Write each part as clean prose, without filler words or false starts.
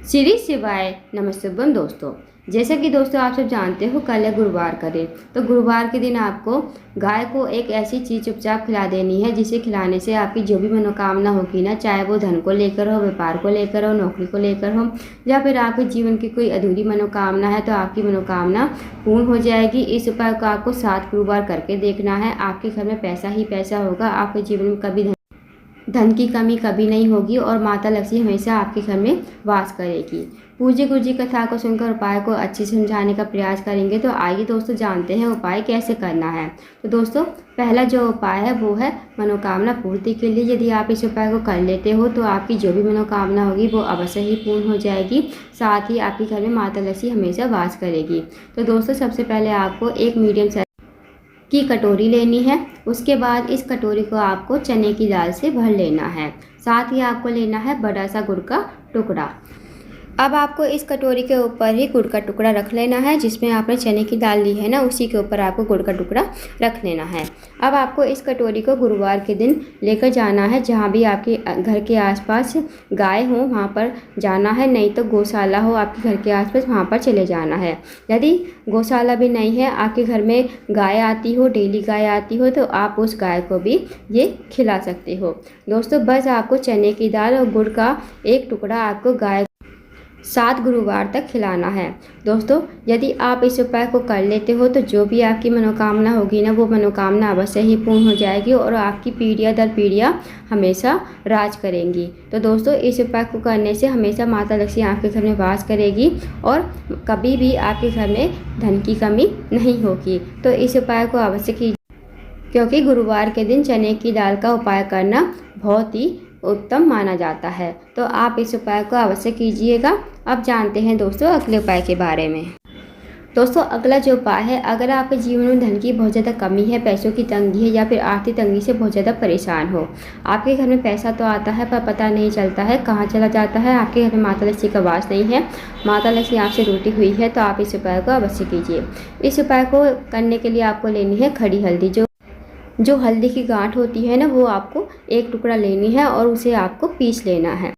श्री शिवाय नमस्तुभ्यम दोस्तों। जैसा कि दोस्तों आप सब जानते हो कल है गुरुवार का दिन। तो गुरुवार के दिन आपको गाय को एक ऐसी चीज़ चुपचाप खिला देनी है जिसे खिलाने से आपकी जो भी मनोकामना होगी ना, चाहे वो धन को लेकर हो, व्यापार को लेकर हो, नौकरी को लेकर हो, या फिर आपके जीवन की कोई अधूरी मनोकामना है तो आपकी मनोकामना पूर्ण हो जाएगी। इस उपाय को आपको 7 गुरुवार करके देखना है। आपके घर में पैसा ही पैसा होगा। आपके जीवन में कभी धन की कमी कभी नहीं होगी और माता लक्ष्मी हमेशा आपके घर में वास करेगी। पूज्य गुरु जी कथा को सुनकर उपाय को अच्छे से समझाने का प्रयास करेंगे। तो आइए दोस्तों जानते हैं उपाय कैसे करना है। तो दोस्तों पहला जो उपाय है वो है मनोकामना पूर्ति के लिए। यदि आप इस उपाय को कर लेते हो तो आपकी जो भी मनोकामना होगी वो अवश्य ही पूर्ण हो जाएगी। साथ ही आपके घर में माता लक्ष्मी हमेशा वास करेगी। तो दोस्तों सबसे पहले आपको एक मीडियम साइज की कटोरी लेनी है। उसके बाद इस कटोरी को आपको चने की दाल से भर लेना है। साथ ही आपको लेना है बड़ा सा गुड़ का टुकड़ा। अब आपको इस कटोरी के ऊपर ही गुड़ का टुकड़ा रख लेना है। जिसमें आपने चने की दाल ली है ना, उसी के ऊपर आपको गुड़ का टुकड़ा रख लेना है। अब आपको इस कटोरी को गुरुवार के दिन लेकर जाना है। जहाँ भी आपके घर के आसपास गाय हो वहाँ पर जाना है, नहीं तो गौशाला हो आपके घर के आसपास वहाँ पर चले जाना है। यदि गौशाला भी नहीं है, आपके घर में गाय आती हो, डेली गाय आती हो, तो आप उस गाय को भी ये खिला सकते हो। दोस्तों बस आपको चने की दाल और गुड़ का एक टुकड़ा आपको गाय 7 गुरुवार तक खिलाना है। दोस्तों यदि आप इस उपाय को कर लेते हो तो जो भी आपकी मनोकामना होगी ना, वो मनोकामना अवश्य ही पूर्ण हो जाएगी और आपकी पीढ़ियाँ दर पीढ़ियाँ हमेशा राज करेंगी। तो दोस्तों इस उपाय को करने से हमेशा माता लक्ष्मी आपके घर में वास करेगी और कभी भी आपके घर में धन की कमी नहीं होगी। तो इस उपाय को अवश्य कीजिए, क्योंकि गुरुवार के दिन चने की दाल का उपाय करना बहुत ही उत्तम माना जाता है। तो आप इस उपाय को अवश्य कीजिएगा। अब जानते हैं दोस्तों अगले उपाय के बारे में। दोस्तों अगला जो उपाय है, अगर आपके जीवन में धन की बहुत ज़्यादा कमी है, पैसों की तंगी है या फिर आर्थिक तंगी से बहुत ज़्यादा परेशान हो, आपके घर में पैसा तो आता है पर पता नहीं चलता है कहाँ चला जाता है, आपके घर में माता लक्ष्मी का वास नहीं है, माता लक्ष्मी आपसे रूठी हुई है, तो आप इस उपाय को अवश्य कीजिए। इस उपाय को करने के लिए आपको लेनी है खड़ी हल्दी। जो हल्दी की गांठ होती है ना, वो आपको एक टुकड़ा लेनी है और उसे आपको पीस लेना है।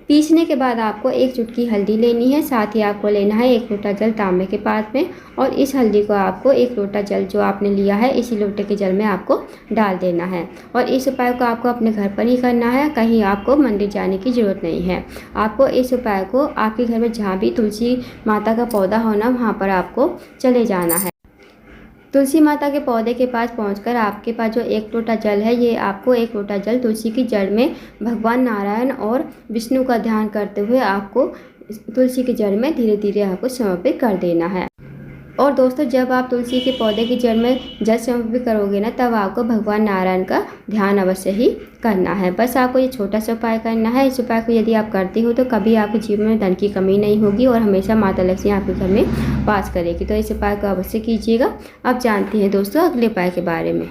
पीसने के बाद आपको एक चुटकी हल्दी लेनी है। साथ ही आपको लेना है 1 लोटा जल तांबे के पात्र में और इस हल्दी को आपको 1 लोटा जल जो आपने लिया है इसी लोटे के जल में आपको डाल देना है। और इस उपाय को आपको अपने घर पर ही करना है, कहीं आपको मंदिर जाने की ज़रूरत नहीं है। आपको इस उपाय को आपके घर में जहाँ भी तुलसी माता का पौधा हो ना, वहाँ पर आपको चले जाना है। तुलसी माता के पौधे के पास पहुंचकर आपके पास जो 1 लोटा जल है, ये आपको 1 लोटा जल तुलसी की जड़ में भगवान नारायण और विष्णु का ध्यान करते हुए आपको तुलसी की जड़ में धीरे धीरे आपको समर्पित कर देना है। और दोस्तों जब आप तुलसी के पौधे की जड़ में जल समर्पित करोगे ना, तब आपको भगवान नारायण का ध्यान अवश्य ही करना है। बस आपको ये छोटा सा उपाय करना है। इस उपाय को यदि आप करते हो तो कभी आपके जीवन में धन की कमी नहीं होगी और हमेशा माता लक्ष्मी आपके घर में वास करेगी। तो इस उपाय को अवश्य कीजिएगा। अब जानते हैं दोस्तों अगले उपाय के बारे में।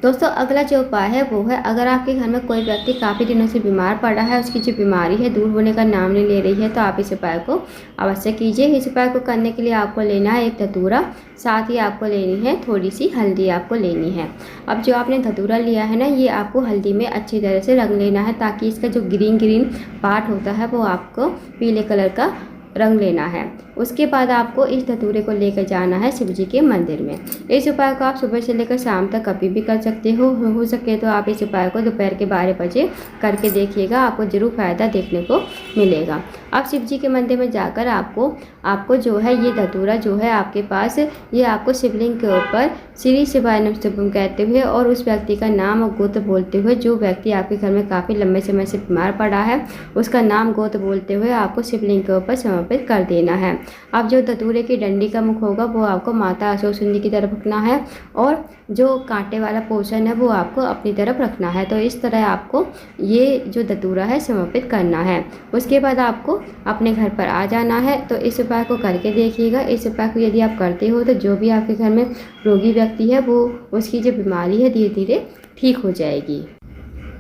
दोस्तों अगला जो उपाय है वो है, अगर आपके घर में कोई व्यक्ति काफ़ी दिनों से बीमार पड़ा है, उसकी जो बीमारी है दूर होने का नाम नहीं ले रही है, तो आप इस उपाय को अवश्य कीजिए। इस उपाय को करने के लिए आपको लेना है 1 धतूरा। साथ ही आपको लेनी है थोड़ी सी हल्दी आपको लेनी है। अब जो आपने धतूरा लिया है ना, ये आपको हल्दी में अच्छी तरह से रंग लेना है ताकि इसका जो ग्रीन पार्ट होता है वो आपको पीले कलर का रंग लेना है। उसके बाद आपको इस धतूरे को लेकर जाना है शिव जी के मंदिर में। इस उपाय को आप सुबह से लेकर शाम तक कभी भी कर सकते हो सके तो आप इस उपाय को दोपहर के 12 बजे करके देखिएगा, आपको जरूर फ़ायदा देखने को मिलेगा। अब शिव जी के मंदिर में जाकर आपको जो है ये धतूरा जो है आपके पास, ये आपको शिवलिंग के ऊपर श्री शिवाय नमस्तुभ्यम कहते हुए और उस व्यक्ति का नाम और गोत्र बोलते हुए, जो व्यक्ति आपके घर में काफ़ी लंबे समय से बीमार पड़ा है उसका नाम गोत्र बोलते हुए आपको शिवलिंग के ऊपर समर्पित कर देना है। अब जो धतूरे की डंडी का मुख होगा वो आपको माता अशोक सुंदरी की तरफ रखना है और जो कांटे वाला पोर्शन है वो आपको अपनी तरफ रखना है। तो इस तरह आपको ये जो धतूरा है समर्पित करना है। उसके बाद आपको अपने घर पर आ जाना है। तो इस उपाय को करके देखिएगा। इस उपाय को यदि आप करते हो तो जो भी आपके घर में रोगी व्यक्ति है वो उसकी जो बीमारी है धीरे धीरे ठीक हो जाएगी।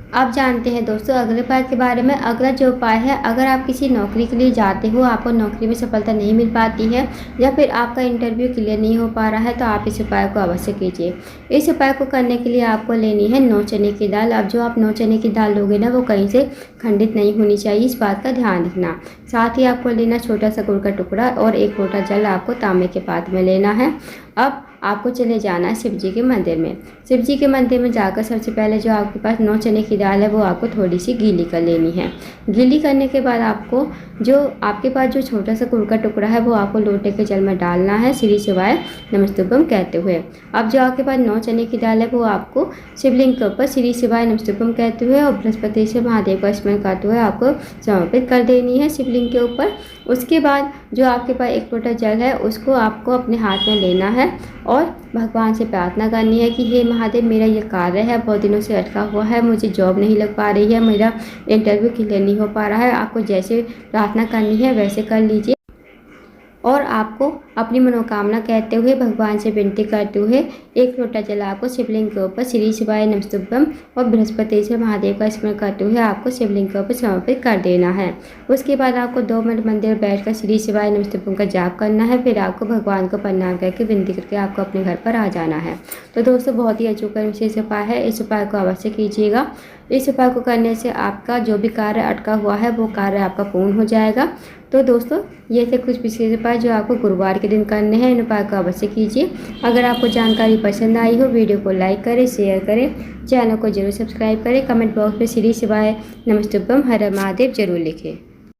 आप जानते हैं दोस्तों अगले उपाय के बारे में। अगला जो उपाय है, अगर आप किसी नौकरी के लिए जाते हो, आपको नौकरी में सफलता नहीं मिल पाती है या फिर आपका इंटरव्यू क्लियर नहीं हो पा रहा है, तो आप इस उपाय को अवश्य कीजिए। इस उपाय को करने के लिए आपको लेनी है 9 चने की दाल। अब जो आप 9 चने की दाल लोगे ना, वो कहीं से खंडित नहीं होनी चाहिए, इस बात का ध्यान रखना। साथ ही आपको लेना छोटा सा गुड़ का टुकड़ा और 1 लोटा जल आपको तांबे के पात्र में लेना है। अब आपको चले जाना है शिव जी के मंदिर में। शिव जी के मंदिर में जाकर सबसे पहले जो आपके पास 9 चने की दाल है, वो आपको थोड़ी सी गीली कर लेनी है। गीली करने के बाद आपको जो आपके पास जो छोटा सा गुड़ का टुकड़ा है, वो आपको लोटे के जल में डालना है, श्री शिवाय नमस्तुभ्यम कहते हुए। अब जो आपके पास 9 चने की दाल है, वो आपको शिवलिंग के ऊपर श्री शिवाय नमस्तुभ्यम कहते हुए और बृहस्पति से महादेव का स्मरण करते हुए आपको समर्पित कर देनी है शिवलिंग के ऊपर। उसके बाद जो आपके पास 1 लोटा जल है, उसको आपको अपने हाथ में लेना है और भगवान से प्रार्थना करनी है कि हे महादेव, मेरा ये कार्य है बहुत दिनों से अटका हुआ है, मुझे जॉब नहीं लग पा रही है, मेरा इंटरव्यू क्लियर नहीं हो पा रहा है। आपको जैसे प्रार्थना करनी है वैसे कर लीजिए और आपको अपनी मनोकामना कहते हुए भगवान से विनती करते हुए 1 लोटा जल आपको शिवलिंग के ऊपर श्री शिवाय नमस्तुभ्यम और बृहस्पति से महादेव का स्मरण करते हुए आपको शिवलिंग के ऊपर समर्पित कर देना है। उसके बाद आपको 2 मिनट मंदिर बैठकर श्री शिवाय नमस्तुभ्यम का जाप करना है। फिर आपको भगवान को प्रणाम करके विनती करके आपको अपने घर पर आ जाना है। तो दोस्तों बहुत ही अचूक विशेष उपाय है, इस उपाय को अवश्य कीजिएगा। इस उपाय को करने से आपका जो भी कार्य अटका हुआ है, वो कार्य आपका पूर्ण हो जाएगा। तो दोस्तों ये थे कुछ विशेष उपाय जो आपको गुरुवार के दिन करने हैं। इन उपाय को अवश्य कीजिए। अगर आपको जानकारी पसंद आई हो, वीडियो को लाइक करें, शेयर करें, चैनल को जरूर सब्सक्राइब करें, कमेंट बॉक्स में श्री शिवाय नमस्तुभ्यम हर हर महादेव जरूर लिखें।